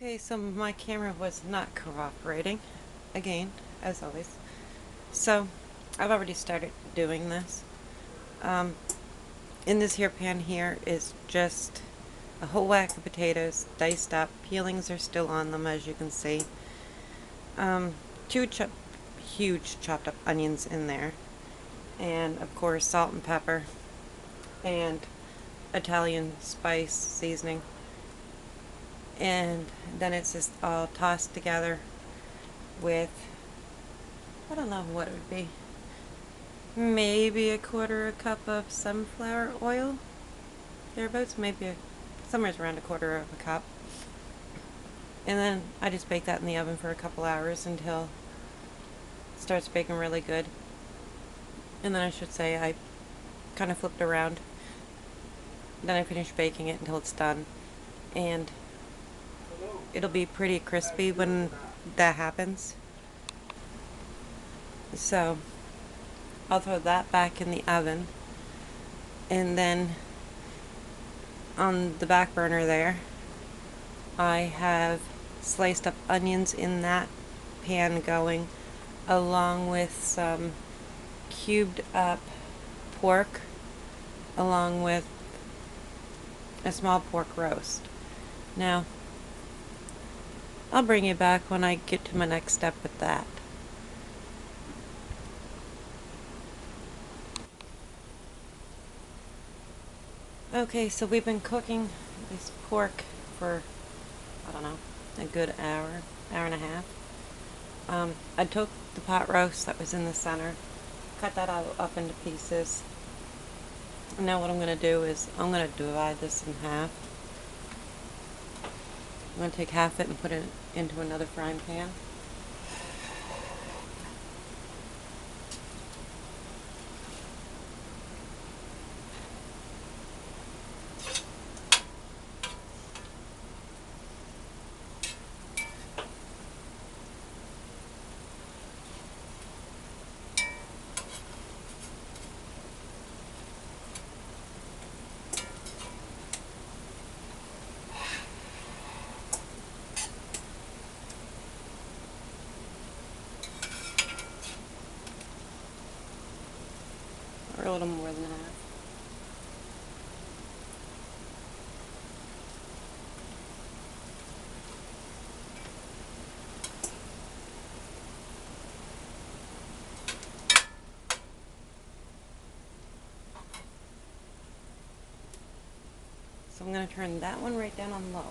Okay, so my camera was not cooperating, again, as always. So, I've already started doing this. Um, in this here pan here is just a whole whack of potatoes, diced up. Peelings are still on them, as you can see. Two huge chopped up onions in there. And, of course, salt and pepper. And Italian spice seasoning. And then it's just all tossed together with, I don't know what it would be, maybe a quarter a cup of sunflower oil, thereabouts, somewhere around a quarter of a cup. And then I just bake that in the oven for a couple hours until it starts baking really good. And then I should say I kind of flipped around. Then I finish baking it until it's done. And it'll be pretty crispy when that happens. So I'll throw that back in the oven. And then on the back burner there, I have sliced up onions in that pan going, along with some cubed up pork, along with a small pork roast. Now, I'll bring you back when I get to my next step with that. Okay, so we've been cooking this pork for, I don't know, a good hour and a half. I took the pot roast that was in the center, cut that up into pieces. And now what I'm going to do is I'm going to divide this in half. I'm going to take half it and put it into another frying pan. Or a little more than half. So I'm going to turn that one right down on low.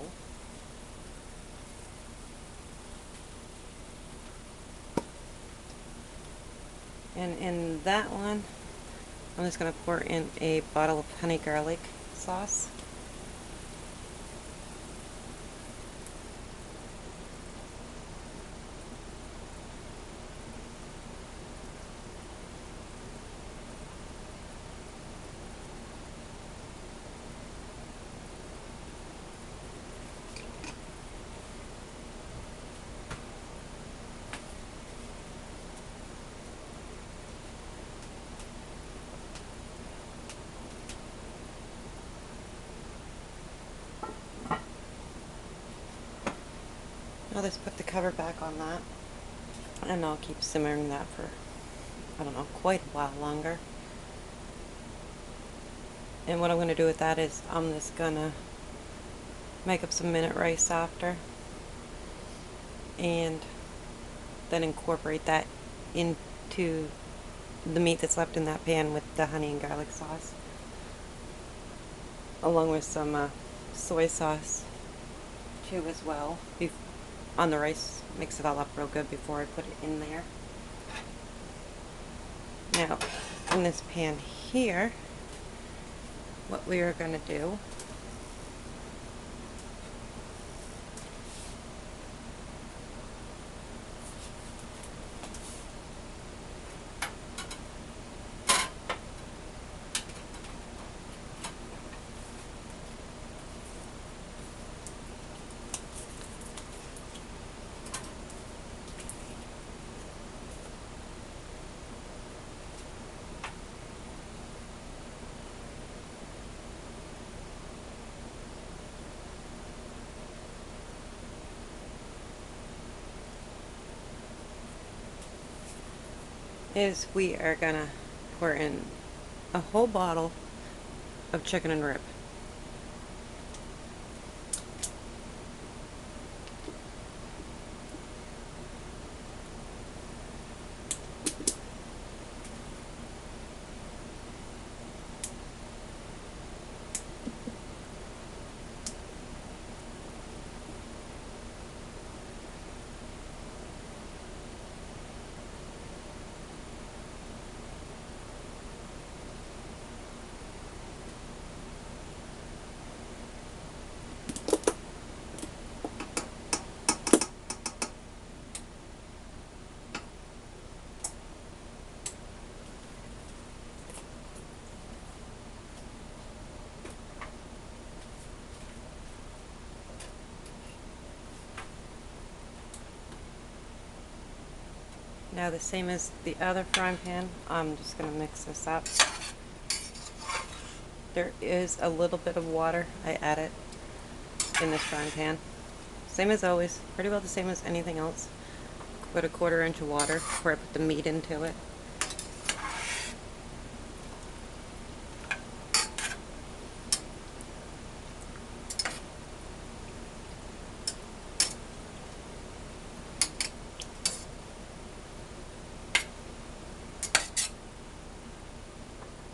And in that one, I'm just going to pour in a bottle of honey garlic sauce. I'll just put the cover back on that, and I'll keep simmering that for, I don't know, quite a while longer. And what I'm going to do with that is I'm just going to make up some minute rice after, and then incorporate that into the meat that's left in that pan with the honey and garlic sauce, along with some soy sauce too as well. On the rice, mix it all up real good before I put it in there. Now, in this pan here, what we are going to do is we are gonna pour in a whole bottle of chicken and rib. Now the same as the other frying pan, I'm just going to mix this up. There is a little bit of water. I add it in this frying pan. Same as always, pretty well the same as anything else. Put a 1/4 inch of water before I put the meat into it.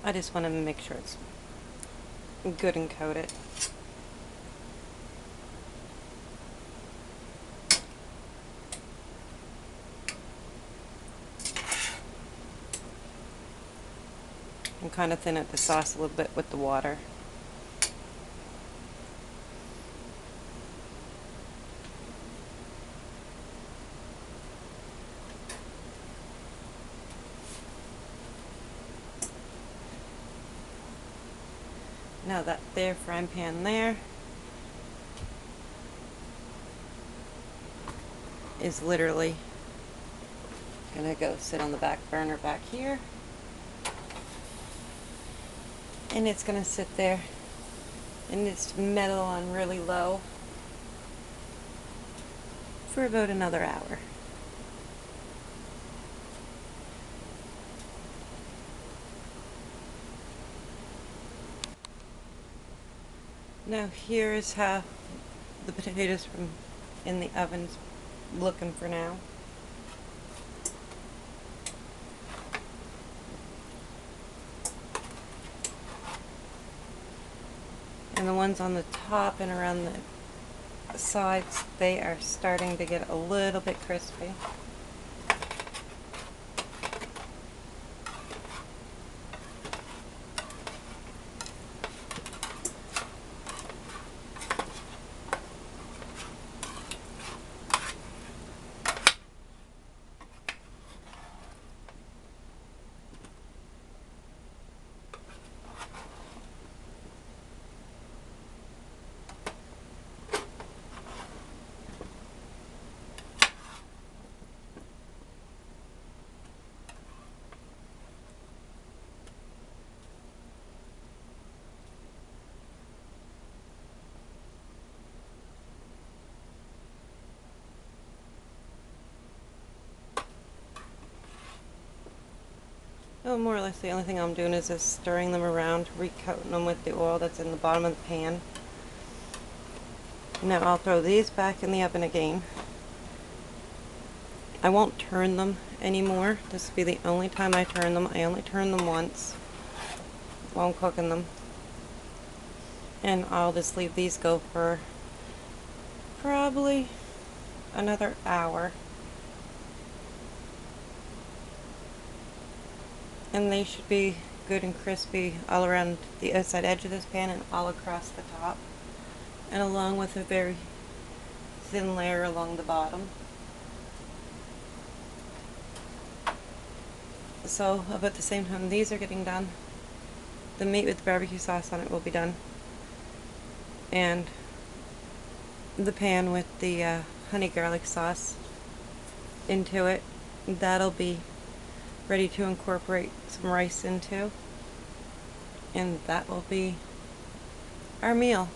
I just want to make sure it's good and coated. And kind of thin out the sauce a little bit with the water. Now that there frying pan there is literally gonna go sit on the back burner back here, and it's gonna sit there and it's metal on really low for about another hour. Now here is how the potatoes from in the oven's looking for now. And the ones on the top and around the sides, they are starting to get a little bit crispy. Oh, more or less the only thing I'm doing is just stirring them around, recoating them with the oil that's in the bottom of the pan. Now I'll throw these back in the oven again. I won't turn them anymore. This will be the only time I turn them. I only turn them once while I'm cooking them. And I'll just leave these go for probably another hour. And they should be good and crispy all around the outside edge of this pan and all across the top, and along with a very thin layer along the bottom. So about the same time these are getting done, the meat with the barbecue sauce on it will be done, and the pan with the honey garlic sauce into it, that'll be ready to incorporate some rice into, and that will be our meal.